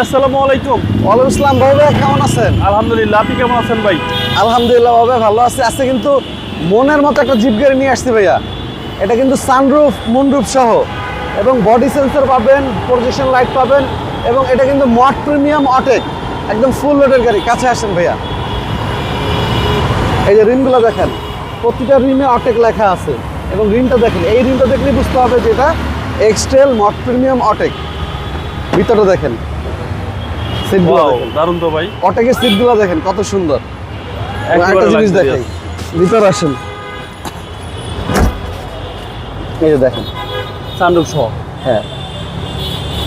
আসসালামু আলাইকুম। ওয়ালাইকুম আসসালাম ভাই, কেমন আছেন? আলহামদুলিল্লাহ, আপনি কেমন আছেন ভাই? আলহামদুলিল্লাহ ভাই, ভালো আছি। আজকে কিন্তু মনের মতো একটা জিপ গাড়ি নিয়ে আসছি ভাইয়া। এটা কিন্তু সানরুফ মুনরুফ সহ এবং বডি সেন্সর পাবেন, প্রজেকশন লাইট পাবেন এবং এটা কিন্তু মড প্রিমিয়াম অটেক, একদম ফুল লোডের গাড়ি। কাছে আসেন ভাইয়া, এই যে রিমগুলো দেখেন, প্রতিটা রিমে অটেক লেখা আছে এবং রিমটা দেখেন, এই রিমটা দেখলেই বুঝতে হবে যে এটা এক্সট্রেল মড প্রিমিয়াম অটেক। ভিতরে দেখেন, সিটগুলো দেখেন, দারুণ তো ভাই। অটেকের সিটগুলো দেখেন কত সুন্দর। এবং একেবারে একটা জিনিস luxurious। দেখাই, ভিতরে আসেন, এই যে দেখেন সানরুফ সহ। হ্যাঁ,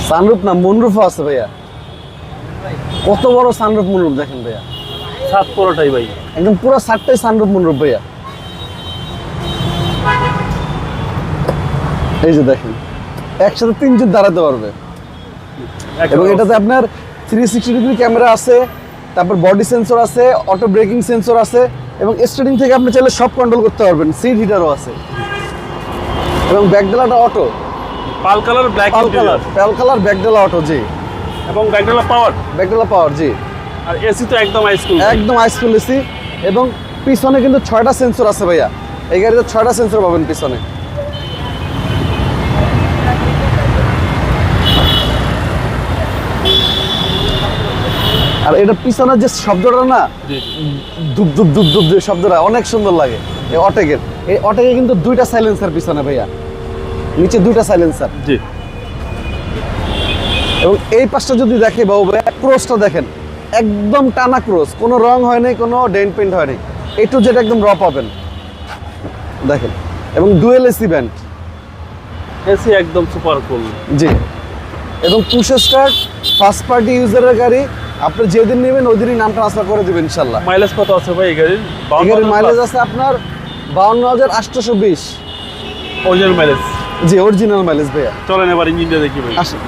সানরুফ না মুনরুফও আছে ভাইয়া। কত বড় সানরুফ মুনরুফ দেখেন ভাইয়া, সাত পুরোটাই ভাই। একদম পুরো সাতটাই সানরুফ মুনরুফ ভাইয়া। এই যে দেখেন, একসাথে তিনজন দাঁড়াতে পারবে এবং এটাতে আপনার 360 ডিগ্রি ক্যামেরা আছে, তারপর বডি সেন্সর আছে, অটো ব্রেকিং সেন্সর আছে এবং স্টার্টিং থেকে আপনি চাইলে সব কন্ট্রোল করতে পারবেন। সিট হিটারও আছে এবং ব্যাকডালাটা অটো, পাল কালার ব্ল্যাক ইন্টেরিয়র পাল কালার ব্যাকডালা অটো, জি, এবং ব্যাকডালা পাওয়ার ব্যাকডালা পাওয়ার, জি, আর এসি তো একদম আইসকুল। একদম আইসকুল এসি এবং পিছনে কিন্তু 6টা সেন্সর আছে ভাইয়া। এই গাড়িতে 6টা সেন্সর পাবেন পিছনে। আর এটা পিছনের যে শব্দটা না, দুব দুব দুব দুব যে শব্দটা অনেক সুন্দর লাগে এই অটেকের। এই অটেকে কিন্তু 2টা সাইলেন্সার পিছনে ভাইয়া, নিচে 2টা সাইলেন্সার, জি। এবং এই পাশটা যদি দেখে বাবু ভাই, ক্রসটা দেখেন, একদম টানা ক্রস, কোনো রং হয় নাই, কোনো ডেন্ট পেন্ট হয় নাই, এই টু জেড একদম র পাবেন দেখেন। এবং ডুয়েল এসি ব্যান্ড, এসি একদম সুপার কুল, জি, এবং পুশ স্টার্ট, ফার্স্ট পার্টি ইউজারের গাড়ি। আপনি যেদিন নেবেন ওই দিনই নাম ট্রান্সফার করে দেবেন ইনশাল্লাহ। মাইলেজ কত আছে ভাই এই গাড়ির? এই গাড়ির মাইলেজ আছে আপনার 52,820, অরিজিনাল মাইলেজ। জি, অরিজিনাল মাইলেজ ভাইয়া। চলেন এবার ইঞ্জিনটা দেখি ভাই। আসেন,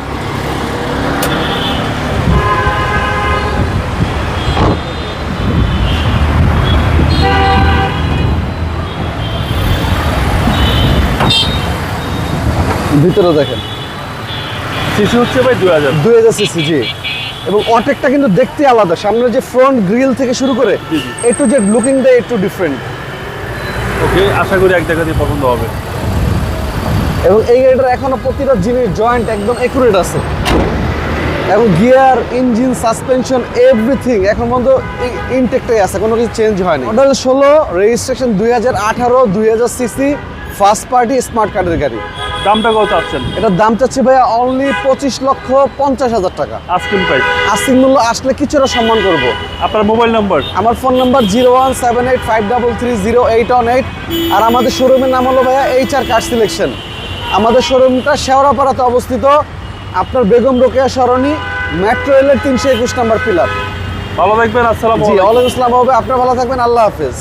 ভিতরে দেখেন, সিসি হচ্ছে ভাই 2000 সিসি, জি। এবং অটেকটা কিন্তু দেখতে আলাদা, সামনে যে ফ্রন্ট গ্রিল থেকে শুরু করে জি, জি। এ টু জেড লুকিংটা একটু ডিফারেন্ট। ওকে, আশা করি এক জায়গাতেই পছন্দ হবে। এবং এই গাড়িটার এখনো প্রতিটা জিনিস জয়েন্ট একদম একুরেট আছে এবং গিয়ার, ইঞ্জিন, সাসপেনশন, এভরিথিং এখন পর্যন্ত ইনটেকটাই আছে, কোনো কিছু চেঞ্জ হয়নি। Model 16, registration 2018, 2000 CC, first party smart কার্ডের গাড়ি। দামটা কত চাচ্ছেন? এটার দাম চাচ্ছি ভাইয়া অনলি 25,50,000 টাকা। Asking price. আস্কিং মূল্য, আসলে কিছুটা সম্মান করবো। আপনার মোবাইল নাম্বার? আমার ফোন নাম্বার 01785330818। আর আমাদের শোরুমের নাম হলো ভাইয়া HR কার সিলেকশন। আমাদের শোরুমটা শেওড়াপাড়াতে অবস্থিত, আপনার বেগম রোকেয়া সরণি, মেট্রো রেলের 321 নম্বর পিলার। ভালো থাকবেন, আসসালামু জি, আলাইকুম। ওয়ালাইকুম আসসালাম। আপনার ভালো থাকবেন, আল্লাহ হাফেজ।